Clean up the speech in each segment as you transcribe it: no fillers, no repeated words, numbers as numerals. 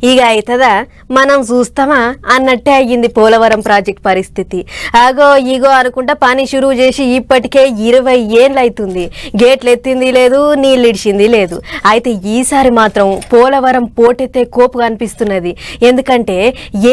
ఇక అవుతుందా మనం చూస్తామా అన్నట్టే అయ్యింది పోలవరం ప్రాజెక్ట్ పరిస్థితి. ఆగో ఈగో అనుకుంటా పని షురువు చేసి ఇప్పటికే 20 ఏళ్ళు అవుతుంది. గేట్లు ఎత్తింది లేదు, నీళ్ళు ఇడిచింది లేదు. అయితే ఈసారి మాత్రం పోలవరం పోటెత్తే కోపు కనిపిస్తున్నది. ఎందుకంటే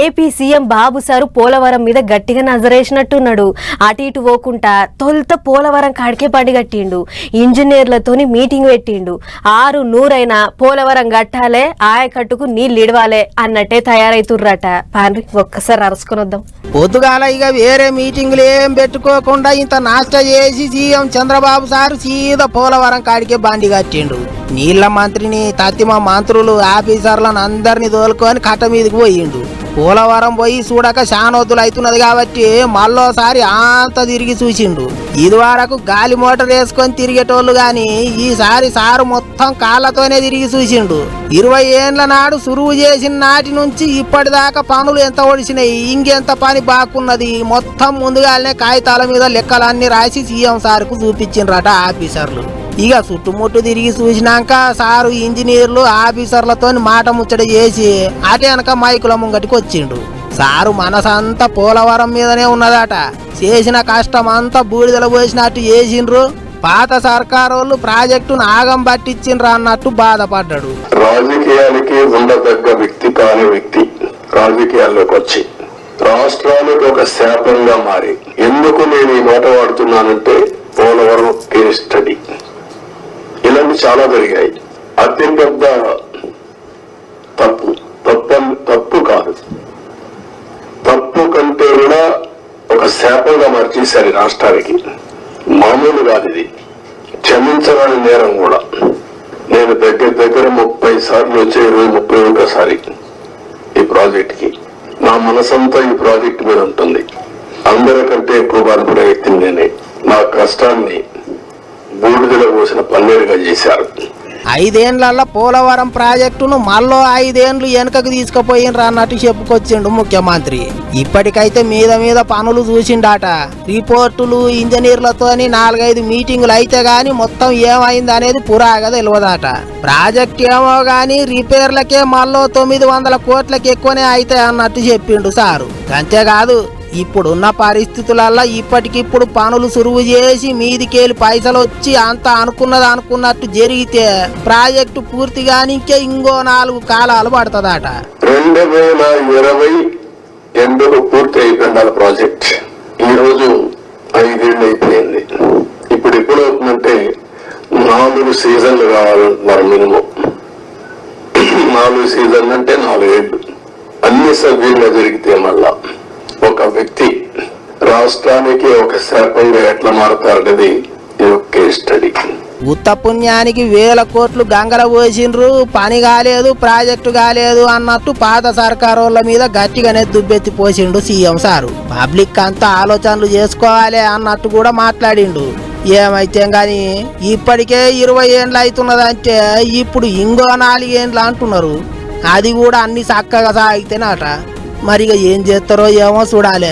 ఏపీ సీఎం బాబు సారు పోలవరం మీద గట్టిగా నజరేసినట్టున్నాడు. అటు ఇటు పోకుండా తొలుత పోలవరం కాడికే పడిగట్టిండు. ఇంజనీర్లతోని మీటింగ్ పెట్టిండు. 600 పోలవరం గట్టాలే, ఆయకట్టుకు నీళ్ళు ఇడవాలే అన్నట్టే తయారైతుర్రట. పాండ్రి ఒక్కసారి అరుసుకొని వద్దాం. పొద్దుగాల ఇక వేరే మీటింగులు ఏం పెట్టుకోకుండా ఇంత నాష్ట చేసి సీఎం చంద్రబాబు సారు సీదా పోలవరం కాడికే బండి కట్టిండు. నీళ్ల మంత్రిని తత్తిమ మంత్రులు ఆఫీసర్లను అందరినీ తోలుకొని కట్ట మీదకి పోయిండు. పోలవరం పోయి చూడక శానొద్దులు అవుతున్నది కాబట్టి మళ్ళోసారి అంత తిరిగి చూసిండు. ఇది వరకు గాలి మోటార్ వేసుకొని తిరిగేటోళ్ళు గాని ఈసారి సారు మొత్తం కాళ్ళతోనే తిరిగి చూసిండు. 20 ఏండ్ల నాడు సురువు చేసిన నాటి నుంచి ఇప్పటిదాకా పనులు ఎంత ఒడిసినాయి, ఇంకెంత పని బాకున్నది మొత్తం ముందుగానే కాగితాల మీద లెక్కలన్నీ రాసి సీఎం సార్కు చూపించిండ్రట ఆఫీసర్లు. ఇక చుట్టుముట్టు తిరిగి చూసినాక సారు ఇంజనీర్లు ఆఫీసర్లతో మాట ముచ్చట చేసి అటే వెనక మైకుల ముంగటికి వచ్చిండు. సారు మనసంతా పోలవరం మీదనే ఉన్నదట. చేసిన కష్టం అంతా బూడిదల పోసినట్టు చేసిండ్రు. పాత సర్కారోళ్ళు ప్రాజెక్టును ఆగం పట్టించిండ్రు అన్నట్టు బాధపడ్డాడు. రాజకీయాలకి ఉండదగ్గ వ్యక్తి కాని వ్యక్తి రాజకీయాల్లోకి వచ్చి రాష్ట్రానికి ఒక శాపంగా మారి, ఎందుకు నేను ఈ మాట వాడుతున్నానంటే పోలవరం కేస్ స్టడీ ఇలాంటి చాలా జరిగాయి. అత్యంత తప్పు కాదు, తప్పు కంటే కూడా ఒక శాపంగా మార్చేశారు రాష్ట్రానికి. మామూలు కాదు ఇది, క్షమించరాని నేరం కూడా. నేను దగ్గర 30 సార్లు వచ్చే 31సారి ఈ ప్రాజెక్ట్ కి. నా మనసంతా ఈ ప్రాజెక్ట్ మీద ఉంటుంది. అందరికంటే ఎక్కువ బాధపడే వ్యక్తిని నేనే. నా కష్టాన్ని బూడిదలో పోసిన పన్నీరుగా చేశారు. 5 ఏండ్ల పోలవరం ప్రాజెక్టును మళ్ళీ 5 ఏండ్లు వెనుకకు తీసుకుపోయినరు అన్నట్టు చెప్పుకొచ్చిండు ముఖ్యమంత్రి. ఇప్పటికైతే మీద పనులు చూసిండాట. రిపోర్టులు ఇంజనీర్లతోని 4-5 మీటింగులు అయితే గాని మొత్తం ఏమైంది అనేది పురాగా తెలియదట. ప్రాజెక్ట్ ఏమో గాని రిపేర్లకే మళ్ళీ 900 కోట్లకి ఎక్కువనే అయితే అన్నట్టు చెప్పిండు సారు. అంతేకాదు ఇప్పుడున్న పరిస్థితులల్లో ఇప్పటికిప్పుడు పనులు సురువు చేసి మీదికేలి పైసలు వచ్చి అంత అనుకున్నట్టు జరిగితే ప్రాజెక్టు పూర్తిగానికే ఇంకో 4 కాలాలు పడుతుందట. 2020 ఎండుకు పూర్తి అయిపోయింది ప్రాజెక్ట్. ఈ రోజు 5 ఏళ్ళు అయిపోయింది. ఇప్పుడు ఎప్పుడు అవుతుందంటే 4 సీజన్లు కావాలంటున్నారు మినిమం. 4 సీజన్లు అంటే 4 ఏళ్ళు. అన్ని సభ్యులుగా జరిగితే మళ్ళా ఒక వ్యక్తి రాష్ట్రానికి ఒక శాపంగా ఎట్లా మారుతారనేది కేస్ స్టడీ. ఉత్త పుణ్యానికి 1000 కోట్లు గంగల పోసిండ్రు, పని కాలేదు, ప్రాజెక్టు కాలేదు అన్నట్టు పాత సర్కారోళ్ళ మీద గట్టిగానే దుబ్బెత్తి పోసిండు సీఎం సారు. పబ్లిక్ అంతా ఆలోచనలు చేసుకోవాలి అన్నట్టు కూడా మాట్లాడిండు. ఏమైతే గాని ఇప్పటికే 20 ఏండ్లు అవుతున్నదంటే ఇప్పుడు ఇంకో 4 ఏండ్లు అంటున్నారు. అది కూడా అన్ని చక్కగా సాగితేనట. మరిగా ఏం చేస్తారో ఏమో చూడాలి.